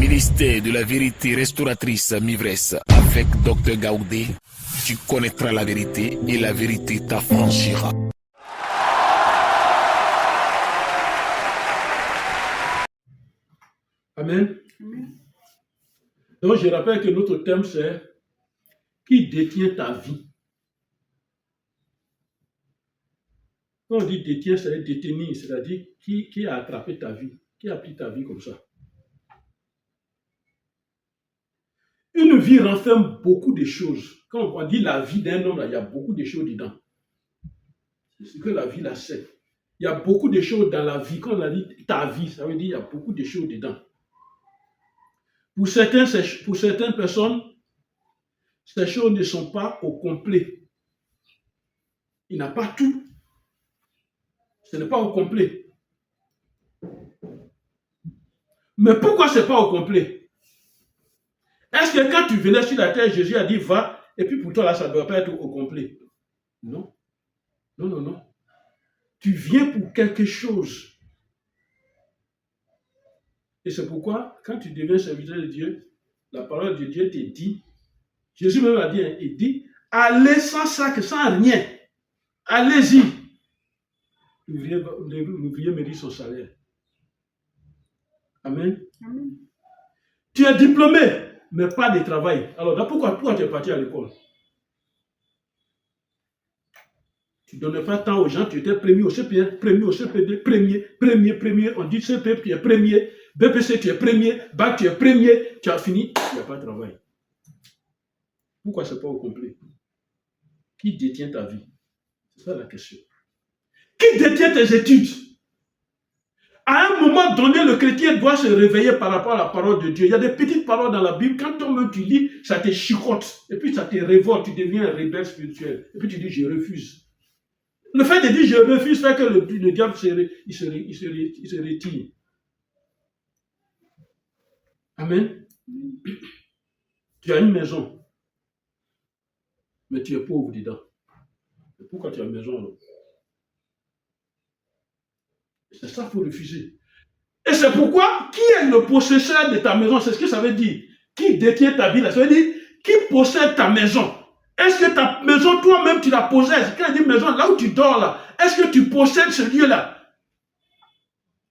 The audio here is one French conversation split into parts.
Ministère de la vérité restauratrice Mivresse avec Dr Gaoudé, tu connaîtras la vérité et la vérité t'affranchira. Amen. Donc je rappelle que notre thème c'est qui détient ta vie. Quand on dit détient, c'est détenir, c'est-à-dire qui a attrapé ta vie, qui a pris ta vie comme ça. Une vie renferme beaucoup de choses. Quand on dit la vie d'un homme, il y a beaucoup de choses dedans. C'est ce que la vie là c'est. Il y a beaucoup de choses dans la vie. Quand on a dit ta vie, ça veut dire qu'il y a beaucoup de choses dedans. Pour certaines personnes, ces choses ne sont pas au complet. Il n'a pas tout. Ce n'est pas au complet. Mais pourquoi ce n'est pas au complet? Est-ce que quand tu venais sur la terre, Jésus a dit va, et puis pour toi là, ça ne doit pas être au complet? Non. Non, non, non. Tu viens pour quelque chose. Et c'est pourquoi, quand tu deviens serviteur de Dieu, la parole de Dieu te dit, Jésus même a dit, il dit, allez sans sac, sans rien. Allez-y. L'ouvrier mérite son salaire. Amen. Amen. Tu es diplômé, mais pas de travail. Alors, pourquoi tu es parti à l'école? Tu ne donnais pas tant aux gens, tu étais premier au CP1, premier au CP2, premier. On dit CP, tu es premier. BPC, tu es premier. Bac, tu es premier. Tu as fini, tu n'as pas de travail. Pourquoi ce n'est pas au complet? Qui détient ta vie? C'est ça la question. Qui détient tes études? À un moment donné, le chrétien doit se réveiller par rapport à la parole de Dieu. Il y a des petites paroles dans la Bible. Quand toi-même tu lis, ça te chicote. Et puis ça te révolte. Tu deviens un rebelle spirituel. Et puis tu dis, je refuse. Le fait de dire je refuse fait que le diable se retire. Amen. Tu as une maison, mais tu es pauvre dedans. Et pourquoi tu as une maison alors? C'est ça qu'il faut refuser. Et c'est pourquoi, qui est le possesseur de ta maison? C'est ce que ça veut dire. Qui détient ta vie là? Ça veut dire, qui possède ta maison? Est-ce que ta maison, toi-même, tu la possèdes? Quand on dit maison, là où tu dors là, est-ce que tu possèdes ce lieu-là?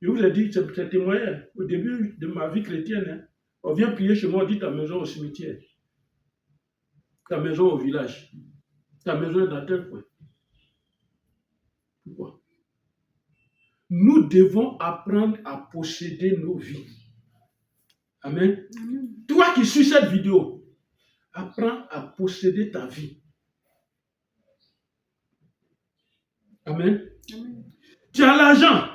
Je vous ai dit, c'est témoin. Au début de ma vie chrétienne, hein, on vient prier chez moi, on dit ta maison au cimetière, ta maison au village, ta maison est dans tel coin. Pourquoi? Nous devons apprendre à posséder nos vies. Amen. Amen. Toi qui suis cette vidéo, apprends à posséder ta vie. Amen. Amen. Tu as l'argent,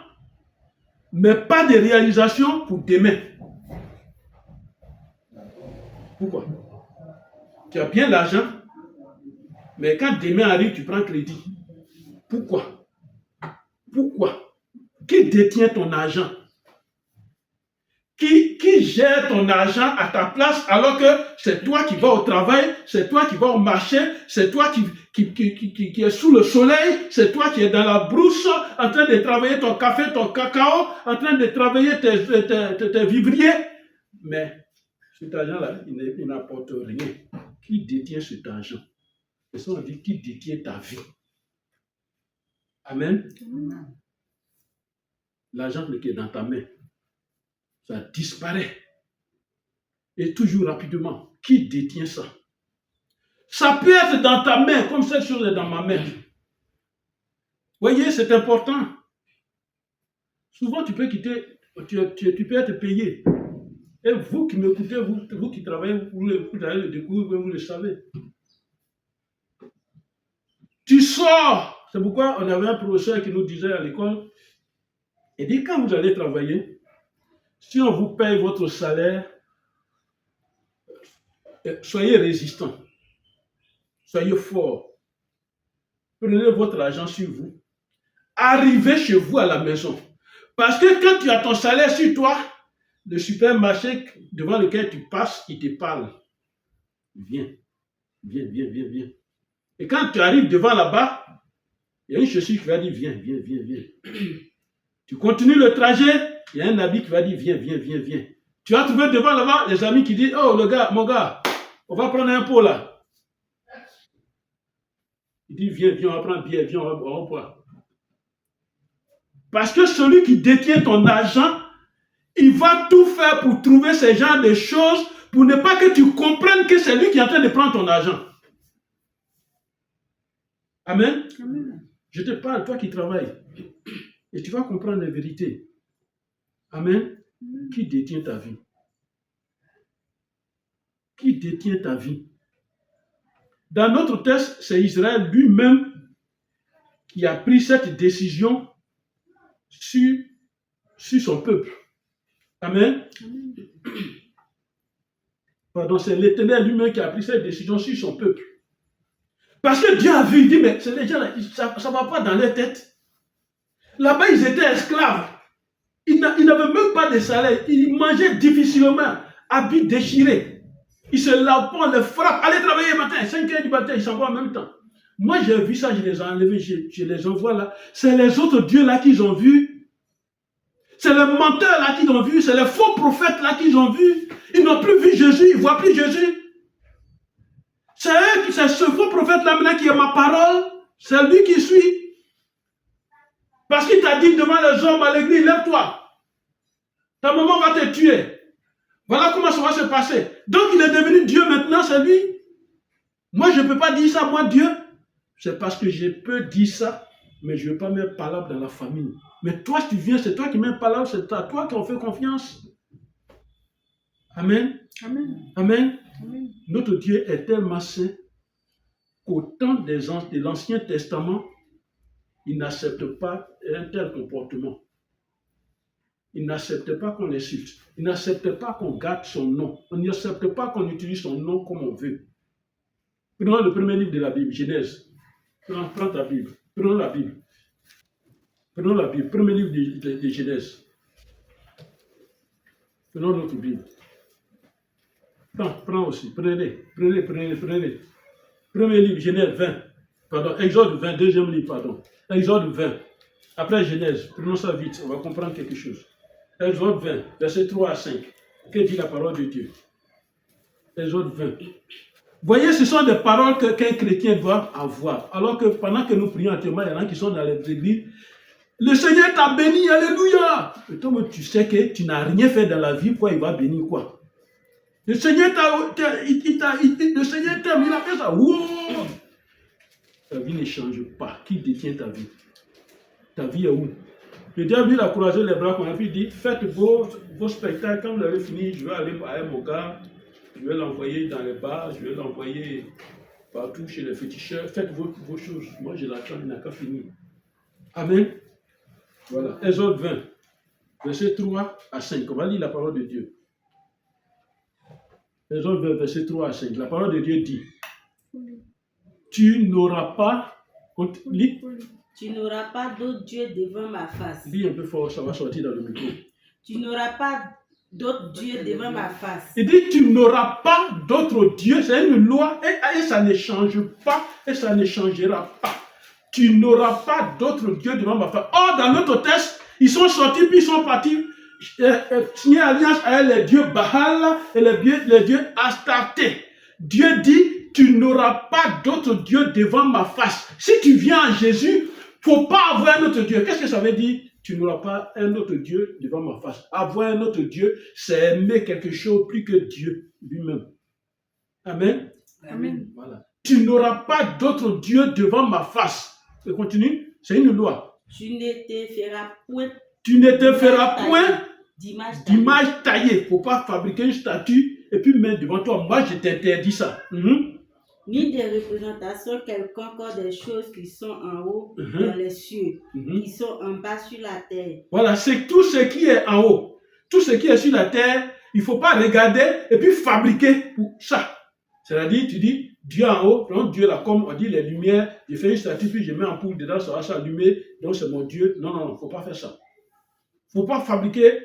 mais pas de réalisation pour demain. Pourquoi? Tu as bien l'argent, mais quand demain arrive, tu prends crédit. Pourquoi? Pourquoi? Qui détient ton argent? Qui gère ton argent à ta place alors que c'est toi qui vas au travail, c'est toi qui vas au marché, c'est toi qui est sous le soleil, c'est toi qui es dans la brousse en train de travailler ton café, ton cacao, en train de travailler tes vivriers. Mais cet argent-là, il n'apporte rien. Qui détient cet argent? Et ça, on dit qui détient ta vie. Amen. Amen. L'argent qui est dans ta main, ça disparaît. Et toujours rapidement. Qui détient ça? Ça peut être dans ta main, comme cette chose est dans ma main. Voyez, c'est important. Souvent, tu peux quitter, tu peux être payé. Et vous qui m'écoutez, vous qui travaillez, vous allez le découvrir, vous le savez. Tu sors. C'est pourquoi on avait un professeur qui nous disait à l'école, il dit, quand vous allez travailler, si on vous paye votre salaire, soyez résistant, soyez fort, prenez votre argent sur vous, arrivez chez vous à la maison. Parce que quand tu as ton salaire sur toi, le supermarché devant lequel tu passes, il te parle. Viens. Et quand tu arrives devant là-bas, il y a une chaussure qui va dire viens. Tu continues le trajet, il y a un habit qui va dire viens. Tu vas trouver devant là-bas les amis qui disent, oh, mon gars, on va prendre un pot là. Il dit, viens, on va prendre bière, viens, on va boire. Parce que celui qui détient ton argent, il va tout faire pour trouver ce genre de choses pour ne pas que tu comprennes que c'est lui qui est en train de prendre ton argent. Amen. Amen. Je te parle, toi qui travailles, et tu vas comprendre la vérité. Amen. Amen. Qui détient ta vie? Qui détient ta vie? Dans notre texte, c'est Israël lui-même qui a pris cette décision sur son peuple. Amen. Amen. Pardon, c'est l'Éternel lui-même qui a pris cette décision sur son peuple. Parce que Dieu a vu, il dit, mais ces gens-là, ça ne va pas dans leur tête. Là-bas, ils étaient esclaves. Ils n'avaient même pas de salaire. Ils mangeaient difficilement, habits déchirés. Ils se lavent, on les frappe. Allez travailler le matin, 5 heures du matin, ils s'en vont en même temps. Moi, j'ai vu ça, je les ai enlevés, je les envoie là. C'est les autres dieux là qu'ils ont vus. C'est les menteurs là qu'ils ont vus. C'est les faux prophètes là qu'ils ont vus. Ils n'ont plus vu Jésus, ils ne voient plus Jésus. C'est ce faux prophète là maintenant qui est ma parole. C'est lui qui suit. Parce qu'il t'a dit devant les hommes à l'église, lève-toi. Ta maman va te tuer. Voilà comment ça va se passer. Donc il est devenu Dieu maintenant, c'est lui. Moi je ne peux pas dire ça, moi Dieu. C'est parce que je peux dire ça, mais je ne veux pas mettre palabre dans la famille. Mais toi tu viens, c'est toi qui mets palabre, c'est à toi qu'on fait confiance. Amen. Amen. Amen. Amen. Notre Dieu est tellement saint qu'au temps de l'Ancien Testament, il n'accepte pas un tel comportement. Il n'accepte pas qu'on l'insulte. Il n'accepte pas qu'on garde son nom. Il n'accepte pas qu'on utilise son nom comme on veut. Prenons le premier livre de la Bible, Genèse. Prends ta Bible. Prenons la Bible. Prenons la Bible. Premier livre de Genèse. Prenons notre Bible. Prends aussi. Prenez. Premier livre, Genèse 20. Pardon, Exode 20, deuxième livre, pardon. Exode 20. Après Genèse, prenons ça vite, on va comprendre quelque chose. Exode 20, verset 3 à 5. Que dit la parole de Dieu? Exode 20. Voyez, ce sont des paroles qu'un chrétien doit avoir. Alors que pendant que nous prions actuellement, il y en a qui sont dans les églises. Le Seigneur t'a béni, alléluia. Et toi, tu sais que tu n'as rien fait dans la vie, quoi, il va bénir quoi? Le Seigneur t'aime, il a fait ça. Wow! Ta vie ne change pas. Qui détient ta vie? Ta vie est où? Le diable, il a croisé les bras, et puis il dit, faites vos spectacles, quand vous avez fini, je vais aller à mon gars, je vais l'envoyer dans les bars, je vais l'envoyer partout chez les féticheurs, faites vos choses. Moi, je l'attends, il n'a qu'à finir. Amen. Voilà, Exode 20, verset 3 à 5. On va lire la parole de Dieu. Exode 20, verset 3 à 5. La parole de Dieu dit, tu n'auras pas... Tu n'auras pas d'autre Dieu devant ma face. Dis un peu fort, ça va sortir dans le micro. Tu n'auras pas d'autre Dieu devant ma face. Il dit, tu n'auras pas d'autre Dieu. C'est une loi et ça ne change pas et ça ne changera pas. Tu n'auras pas d'autre Dieu devant ma face. Or, dans notre texte, ils sont sortis puis ils sont partis signer alliance avec les dieux Baal et les dieux Astarté. Dieu dit, tu n'auras pas d'autre Dieu devant ma face. Si tu viens à Jésus, il ne faut pas avoir un autre Dieu. Qu'est-ce que ça veut dire? Tu n'auras pas un autre Dieu devant ma face. Avoir un autre Dieu, c'est aimer quelque chose plus que Dieu lui-même. Amen. Amen. Voilà. Tu n'auras pas d'autre Dieu devant ma face. Je continue. C'est une loi. Tu ne te feras point. Tu ne te feras point d'image taillée. Il ne faut pas fabriquer une statue et puis mettre devant toi. Moi, je t'interdis ça. Ni des représentations quelconques des choses qui sont en haut dans les cieux, qui sont en bas sur la terre. Voilà, c'est tout ce qui est en haut. Tout ce qui est sur la terre, il ne faut pas regarder et puis fabriquer pour ça. C'est-à-dire, tu dis, Dieu en haut, donc Dieu là, comme on dit les lumières, je fais une statue, puis je mets un poule dedans, ça va s'allumer, donc c'est mon Dieu. Non, il ne faut pas faire ça. Il ne faut pas fabriquer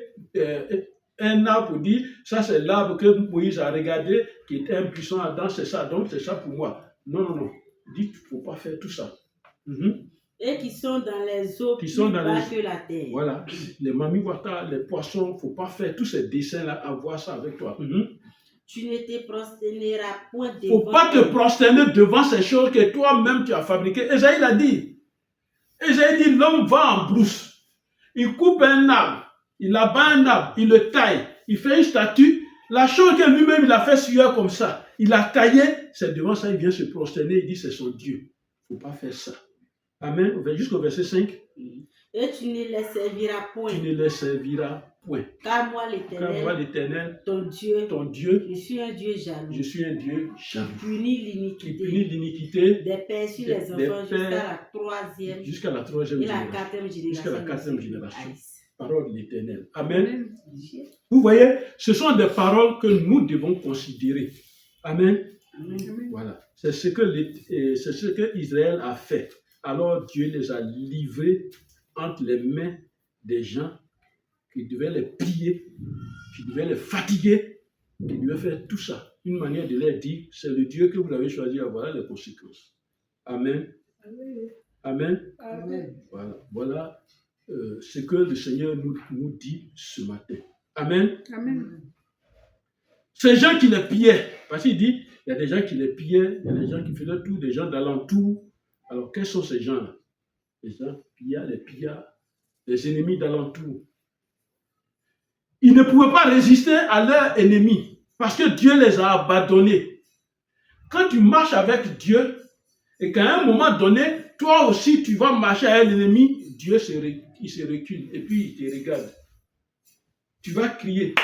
un arbre pour dire, ça c'est l'arbre que Moïse a regardé, qui était impuissant Adam, c'est ça, donc c'est ça pour moi. Non. Dites, il ne faut pas faire tout ça. Et qui sont dans les eaux qui sont plus dans bas les... que la terre. Voilà, les mamiwata, les poissons, il ne faut pas faire tous ces dessins-là, avoir ça avec toi. Tu ne te prosterneras point devant. Il ne faut pas te prosterner devant ces choses que toi-même tu as fabriquées. Esaïe l'a dit. Esaïe dit, l'homme va en brousse. Il coupe un arbre, il abat un arbre, il le taille, il fait une statue. La chose que lui-même il a fait sueur comme ça, il a taillé, c'est devant ça, il vient se prosterner, il dit c'est son Dieu. Il ne faut pas faire ça. Amen. Jusqu'au verset 5. Et tu ne les serviras point. Tu ne les serviras point. Car moi l'Éternel, ton Dieu, je suis un Dieu jaloux. Je suis un Dieu jaloux. Qui punit l'iniquité des pères sur les enfants jusqu'à la troisième et la quatrième génération. Jusqu'à la quatrième génération. Parole de l'Éternel. Amen. Vous voyez, ce sont des paroles que nous devons considérer. Amen. Voilà. C'est ce que Israël a fait. Alors Dieu les a livrés entre les mains des gens qui devaient les piller, qui devaient les fatiguer, qui devaient faire tout ça. Une manière de leur dire, c'est le Dieu que vous avez choisi, voilà les conséquences. Amen. Amen. Amen. Voilà ce que le Seigneur nous dit ce matin. Amen. Amen. Ces gens qui les pillaient, parce qu'il dit, il y a des gens qui les pillaient, il y a des gens qui faisaient tout, des gens d'alentour. Alors, quels sont ces gens-là? Les gens les pillards, les ennemis d'alentour. Ils ne pouvaient pas résister à leurs ennemis parce que Dieu les a abandonnés. Quand tu marches avec Dieu et qu'à un moment donné, toi aussi tu vas marcher avec l'ennemi, Dieu il se recule et puis il te regarde. Tu vas crier.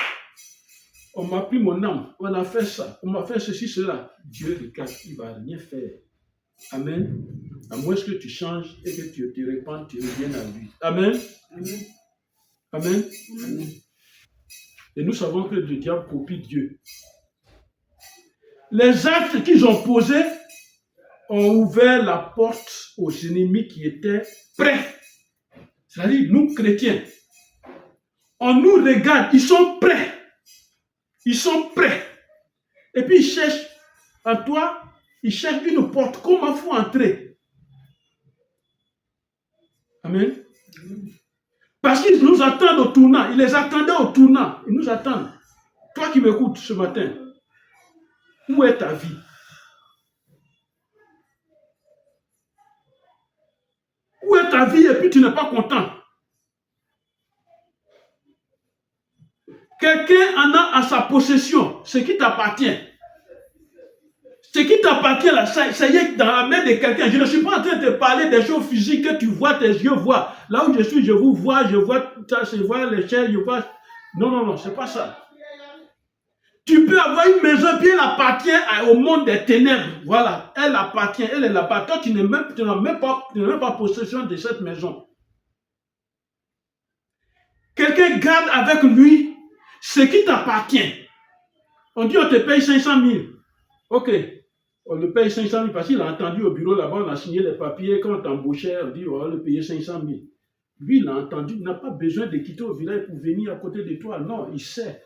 On m'a pris mon âme, on a fait ça, on m'a fait ceci, cela. Dieu regarde, il ne va rien faire. Amen. À moins que tu changes et que tu te répandes, tu reviennes à lui. Amen. Amen. Amen. Amen. Et nous savons que le diable copie Dieu. Les actes qu'ils ont posés ont ouvert la porte aux ennemis qui étaient prêts. C'est-à-dire, nous chrétiens, on nous regarde, ils sont prêts. Ils sont prêts. Et puis ils cherchent en toi, ils cherchent une porte. Comment il faut entrer? Amen. Parce qu'ils nous attendent au tournant. Ils les attendaient au tournant. Ils nous attendent. Toi qui m'écoutes ce matin, où est ta vie? Où est ta vie et puis tu n'es pas content? Quelqu'un en a à sa possession ce qui t'appartient. Ce qui t'appartient là, ça y est dans la main de quelqu'un. Je ne suis pas en train de te parler des choses physiques que tu vois, tes yeux voient. Là où je suis, je vous vois, je vois les chairs, je vois. Non, c'est pas ça. Tu peux avoir une maison, puis elle appartient au monde des ténèbres. Voilà, elle appartient, elle est là-bas. Toi, tu n'as même pas possession de cette maison. Quelqu'un garde avec lui ce qui t'appartient. On dit on te paye 500 000. Ok, on le paye 500 000 parce qu'il a entendu au bureau là-bas, on a signé les papiers, quand on t'embauchait, on dit on va le payer 500 000. Lui, il a entendu, il n'a pas besoin de quitter au village pour venir à côté de toi. Non, il sait,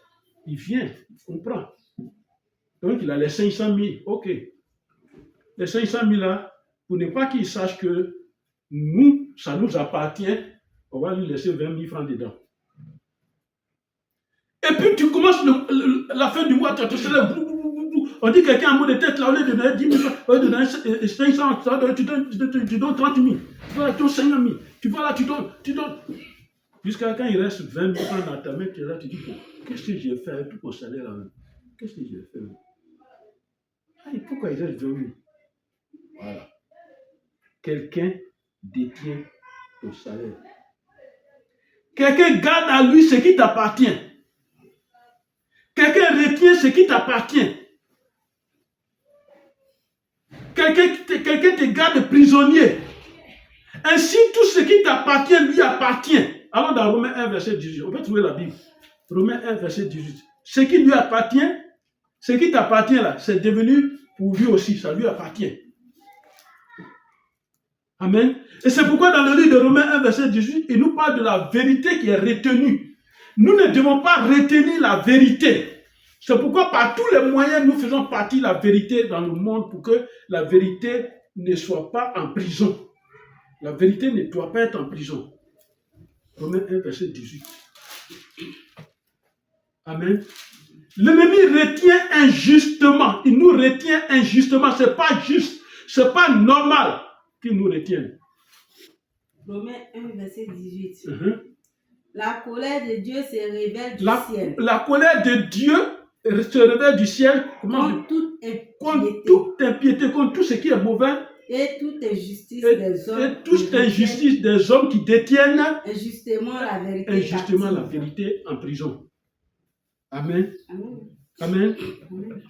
il vient, il comprend. Donc il a les 500 000, ok. Les 500 000 là, pour ne pas qu'il sache que nous, ça nous appartient, on va lui laisser 20 000 francs dedans. Et puis tu commences la fin du mois, tu te célèbres. On dit quelqu'un a mot de tête là, au lieu de donner 10 000 francs, au lieu de donner 500, tu donnes 30 000. Tu vas là, tu donnes 50 000. Tu vas là, tu donnes. Jusqu'à quand il reste 20 000 francs dans ta main, tu es là, tu dis, qu'est-ce que j'ai fait avec tout mon salaire là? Qu'est-ce que j'ai fait? Pourquoi il reste 20 000? Voilà. Quelqu'un détient ton salaire. Quelqu'un garde à lui ce qui t'appartient. Quelqu'un retient ce qui t'appartient. Quelqu'un te garde prisonnier. Ainsi, tout ce qui t'appartient lui appartient. Allons dans Romains 1, verset 18. On peut trouver la Bible. Romains 1, verset 18. Ce qui lui appartient, ce qui t'appartient là, c'est devenu pour lui aussi, ça lui appartient. Amen. Et c'est pourquoi dans le livre de Romains 1, verset 18, il nous parle de la vérité qui est retenue. Nous ne devons pas retenir la vérité. C'est pourquoi par tous les moyens, nous faisons partie de la vérité dans le monde pour que la vérité ne soit pas en prison. La vérité ne doit pas être en prison. Romains 1, verset 18. Amen. L'ennemi retient injustement. Il nous retient injustement. Ce n'est pas juste. Ce n'est pas normal qu'il nous retienne. Romains 1, verset 18. La colère de Dieu se révèle du ciel. La colère de Dieu se révèle du ciel. Contre toute impiété, contre tout ce qui est mauvais. Et toute injustice des hommes. Et toute injustice des hommes qui détiennent injustement la vérité en prison. Amen. Amen. Amen.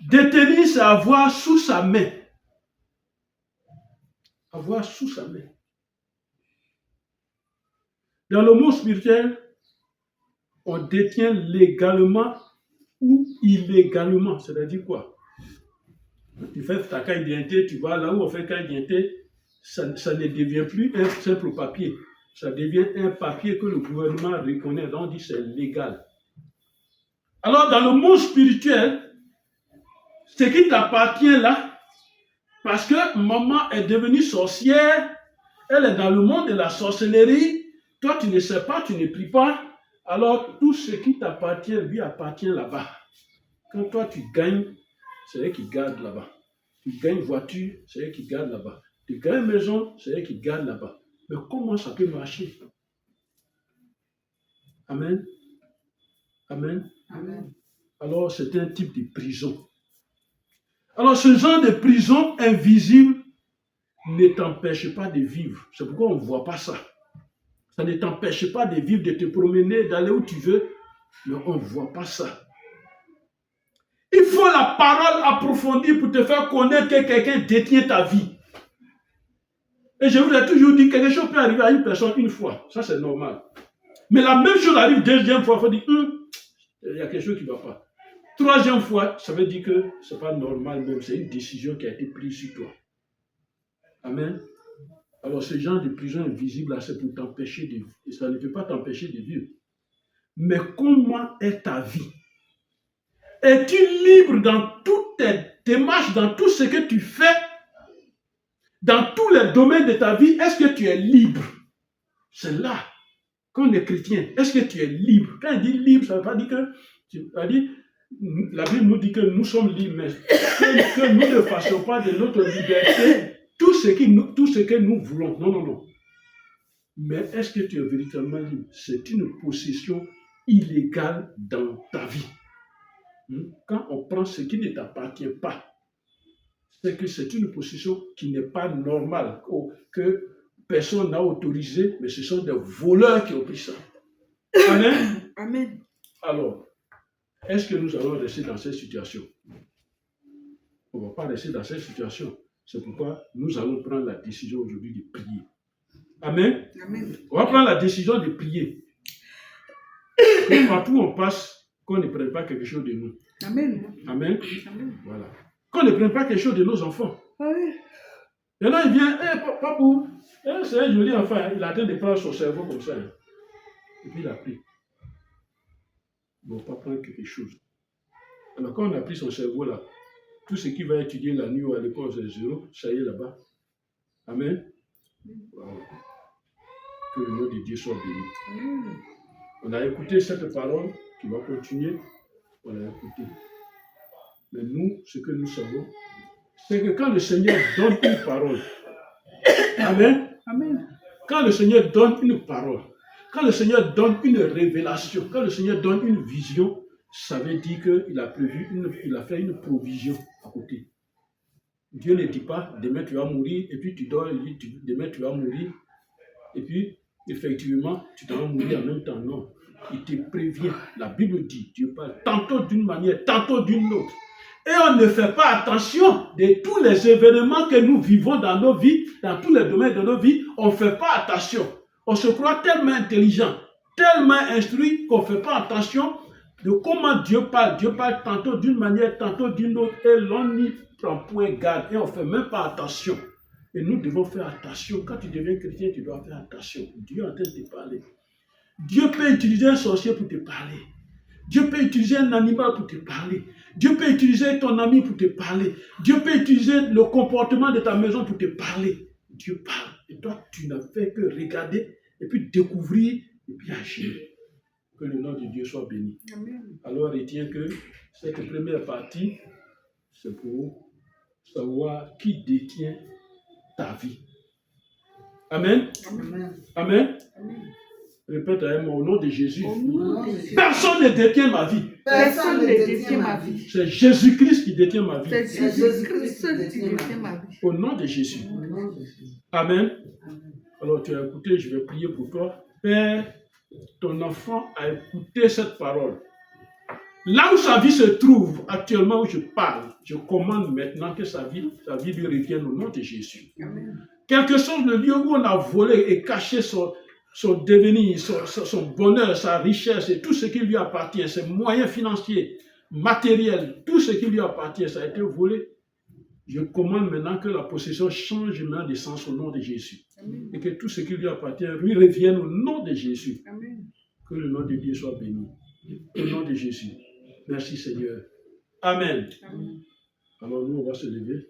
Détenir, c'est avoir sous sa main. Avoir sous sa main. Dans le monde spirituel, on détient légalement ou illégalement. C'est-à-dire quoi? Tu fais ta carte d'identité, tu vas là où on fait carte d'identité, ça ne devient plus un simple papier. Ça devient un papier que le gouvernement reconnaît, donc on dit c'est légal. Alors dans le monde spirituel, ce qui t'appartient là, parce que maman est devenue sorcière, elle est dans le monde de la sorcellerie, toi tu ne sais pas, tu ne pries pas, alors tout ce qui t'appartient lui appartient là-bas. Quand toi tu gagnes, c'est eux qui gardent là-bas. Tu gagnes voiture, c'est eux qui gardent là-bas. Tu gagnes maison, c'est eux qui gardent là-bas. Mais comment ça peut marcher? Amen. Amen. Amen. Alors c'est un type de prison. Alors ce genre de prison invisible ne t'empêche pas de vivre. C'est pourquoi on ne voit pas ça. Ça ne t'empêche pas de vivre, de te promener, d'aller où tu veux, mais on ne voit pas ça. Il faut la parole approfondie pour te faire connaître que quelqu'un détient ta vie. Et je vous ai toujours dit, quelque chose peut arriver à une personne une fois. Ça, c'est normal. Mais la même chose arrive deuxième fois. Il faut dire, il y a quelque chose qui ne va pas. Troisième fois, ça veut dire que ce n'est pas normal même. C'est une décision qui a été prise sur toi. Amen. Alors, ce genre de prison invisible, là, c'est pour t'empêcher de vivre. Et ça ne peut pas t'empêcher de vivre. Mais comment est ta vie? Es-tu libre dans toutes tes démarches, dans tout ce que tu fais, dans tous les domaines de ta vie? Est-ce que tu es libre? C'est là. Quand on est chrétien, est-ce que tu es libre? Quand il dit libre, ça ne veut pas dire que... La Bible nous dit que nous sommes libres, mais que nous ne fassions pas de notre liberté tout ce que nous voulons. Non, non, non. Mais est-ce que tu es véritablement libre? C'est une possession illégale dans ta vie. Quand on prend ce qui ne t'appartient pas, c'est que c'est une possession qui n'est pas normale, que personne n'a autorisé, mais ce sont des voleurs qui ont pris ça. Amen. Amen. Alors, est-ce que nous allons rester dans cette situation? On ne va pas rester dans cette situation. C'est pourquoi nous allons prendre la décision aujourd'hui de prier. Amen. Amen. On va prendre la décision de prier. Et partout où on passe, qu'on ne prenne pas quelque chose de nous. Amen. Amen. Amen. Voilà. Qu'on ne prenne pas quelque chose de nos enfants. Amen. Et là, il vient, papou, c'est un joli enfant, il a atteint de prendre son cerveau comme ça. Et puis il a pris. Bon, pas prendre quelque chose. Alors quand on a pris son cerveau là, tout ce qui va étudier la nuit ou à l'école, c'est zéro, ça y est là-bas. Amen. Voilà. Que le nom de Dieu soit béni. On a écouté cette parole qui va continuer. On l'a écouté. Mais nous, ce que nous savons, c'est que quand le Seigneur donne une parole, Amen. Amen. Quand le Seigneur donne une parole, quand le Seigneur donne une révélation, quand le Seigneur donne une vision, ça veut dire qu'il a prévu, il a fait une provision à côté. Dieu ne dit pas, demain tu vas mourir, et puis tu dors, il dit, demain tu vas mourir, et puis effectivement, tu vas mourir en même temps. Non, il te prévient. La Bible dit, Dieu parle tantôt d'une manière, tantôt d'une autre. Et on ne fait pas attention de tous les événements que nous vivons dans nos vies, dans tous les domaines de nos vies, on ne fait pas attention. On se croit tellement intelligent, tellement instruit qu'on ne fait pas attention de comment Dieu parle. Dieu parle tantôt d'une manière, tantôt d'une autre, et l'on n'y prend point garde, et on ne fait même pas attention. Et nous devons faire attention. Quand tu deviens chrétien, tu dois faire attention. Dieu est en train de te parler. Dieu peut utiliser un sorcier pour te parler. Dieu peut utiliser un animal pour te parler. Dieu peut utiliser ton ami pour te parler. Dieu peut utiliser le comportement de ta maison pour te parler. Dieu parle. Et toi, tu n'as fait que regarder et puis découvrir et puis agir. Que le nom de Dieu soit béni. Amen. Alors, retiens que cette première partie, c'est pour savoir qui détient ta vie. Amen. Amen. Amen. Amen. Répète avec moi, au nom de Jésus. Au nom de Jésus. Personne ne détient ma vie. Personne ne détient ma vie. C'est Jésus-Christ qui détient ma vie. C'est Jésus-Christ qui détient ma vie. Au nom de Jésus. Au nom de Jésus. Amen. Alors tu as écouté, je vais prier pour toi. Père, ton enfant a écouté cette parole. Là où sa vie se trouve, actuellement où je parle, je commande maintenant que sa vie lui revienne au nom de Jésus. Amen. Quel que soit le lieu où on a volé et caché son devenir, son bonheur, sa richesse et tout ce qui lui appartient, ses moyens financiers, matériels, tout ce qui lui appartient, ça a été volé. Je commande maintenant que la possession change maintenant de sens au nom de Jésus. Amen. Et que tout ce qui lui appartient lui revienne au nom de Jésus. Amen. Que le nom de Dieu soit béni. Au nom de Jésus. Merci Seigneur. Amen. Amen. Alors nous, on va se lever.